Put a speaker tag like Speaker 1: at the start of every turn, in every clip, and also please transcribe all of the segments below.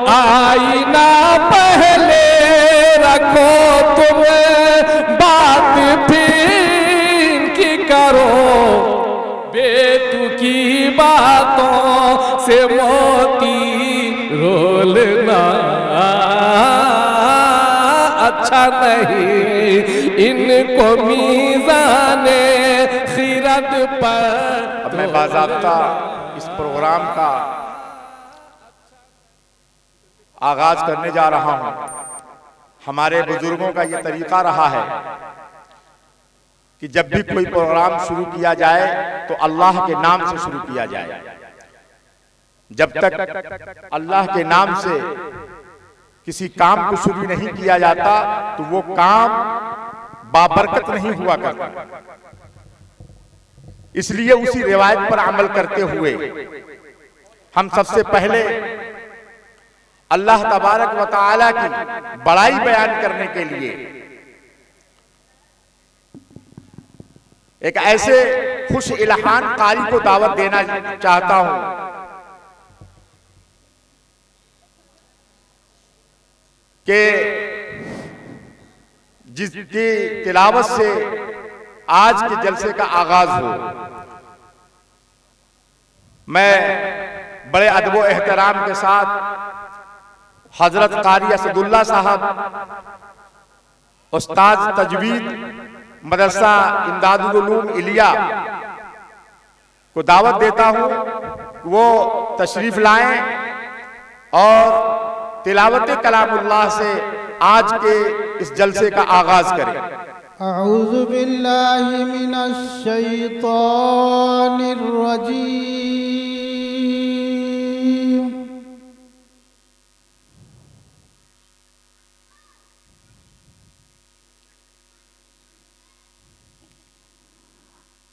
Speaker 1: आईना पहले रखो तुम, बात फिर की करो, बेतुकी बातों से मोती रोलना अच्छा नहीं, इनको मीज़ाने खिरत पर।
Speaker 2: अब मैं बाज़ाब्ता इस प्रोग्राम का आगाज करने जा रहा हूं। हमारे बुजुर्गों का यह तरीका रहा है कि जब भी कोई प्रोग्राम शुरू किया जाए तो अल्लाह के नाम से शुरू किया जाए। जब तक अल्लाह के नाम से किसी काम को शुरू नहीं किया जाता तो वो काम बाबरकत नहीं हुआ करता। इसलिए उसी रिवायत पर अमल करते हुए हम सबसे पहले अल्लाह तबारक व तआला की बड़ाई बयान करने के लिए एक ऐसे खुश इल्हान कारी को दावत देना चाहता हूं कि जिसकी तिलावत से आज के जलसे का आगाज हो। मैं बड़े अदब व एहतराम के साथ हजरत कारी असदुल्ला साहब, उस्ताद तजवीद मदरसा इमदादुल उलूम इलिया को दावत देता हूं, वो तशरीफ लाएं और तिलावत कलामुल्लाह से आज के इस जलसे का आगाज करें।
Speaker 3: अऊज़ु बिल्लाहि मिनश शैतानिर रजीम।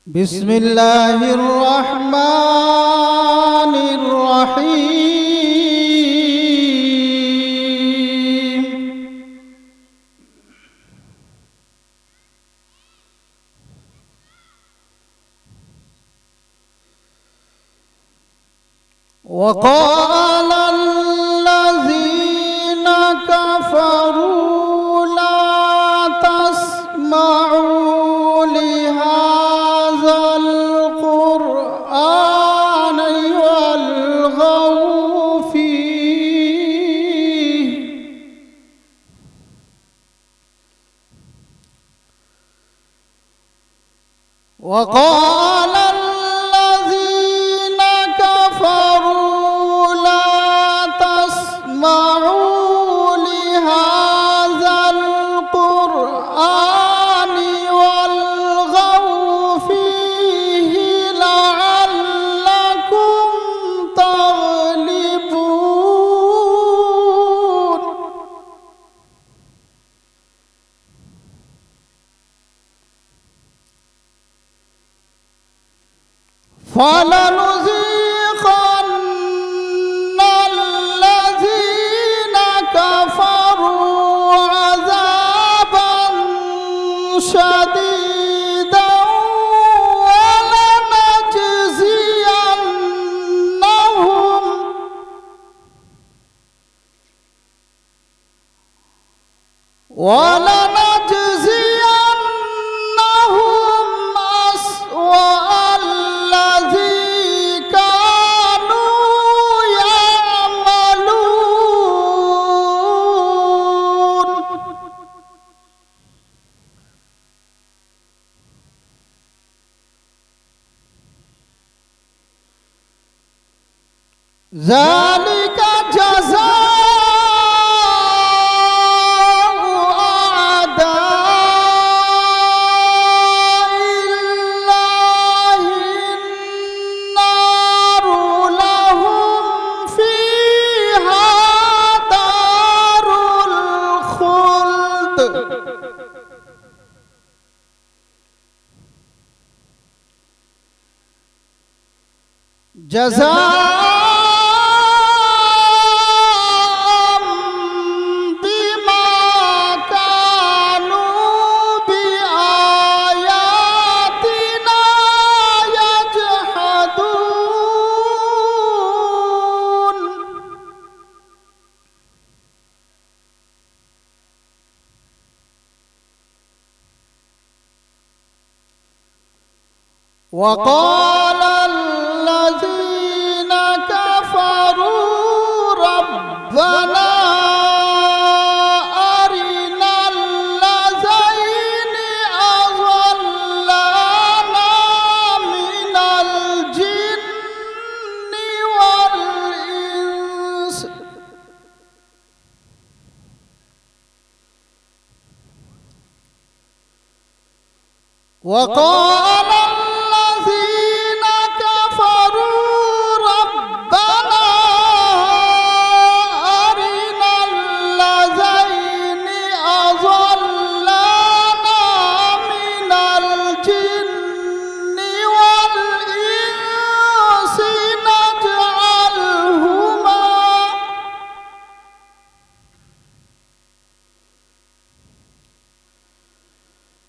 Speaker 3: बिस्मिल्लाहिर रहमानिर रहीम। वक़ाल अल्लज़ीना कफ़रू ला तस्मऊ लिहाज़ल क़ुरआन वल्ग़ऊ फ़ीहि। वक़ाल अल्लज़ीना कफ़रू ला तस्मऊ लिहाज़ल क़ुरआन वल्ग़ऊ फ़ीहि लअल्लकुम तग़लिबून। फलनुज़ीक़न्न الذين كفروا عذابا شديدا ولنجزينهم أسوأ الذي كانوا يعملون. ذلك جزاء जज़ाअ बिमा कानू बिआयातिना यजहदून. وقال الذين كفروا ربنا أرنا الذين أضلانا من الجن والإنس وقال الذين كفروا ربنا أرنا الذين أضلانا من الجن والإنس نجعلهما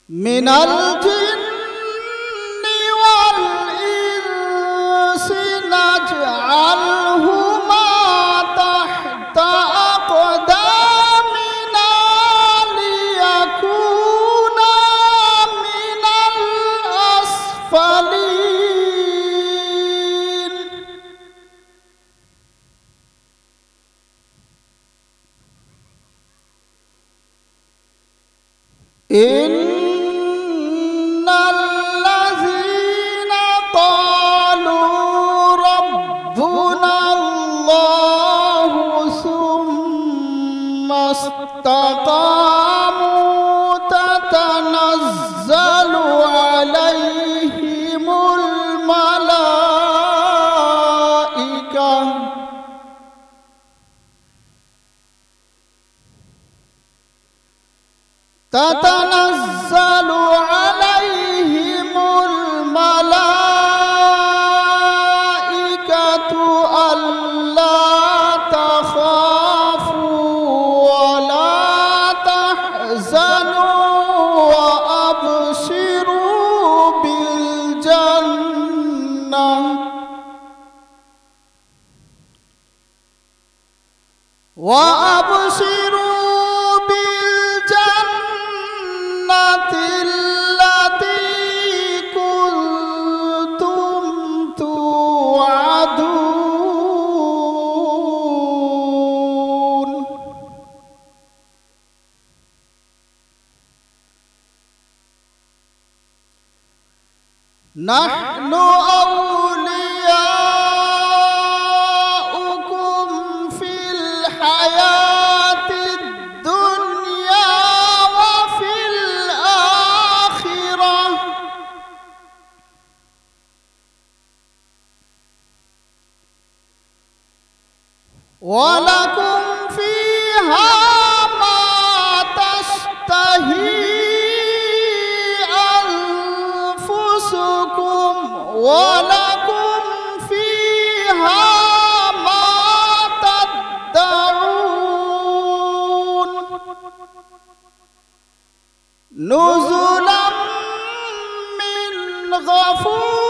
Speaker 3: من الجن والإنس نجعلهما تحت أقدامنا ليكونا من الأسفلين إن الذين قالوا ربنا الله ثم استقاموا تتنزل عليهم الملائكة تتنزل عليهم الملائكة ألا تخافوا ولا تحزنوا وأبشروا بالجنة التي كنتم توعدون نحن أولياؤكم في الحياة الدنيا وفي الآخرة ولكم فيها ما تشتهي أنفسكم ولكم فيها ما تدعون نزلا من غفور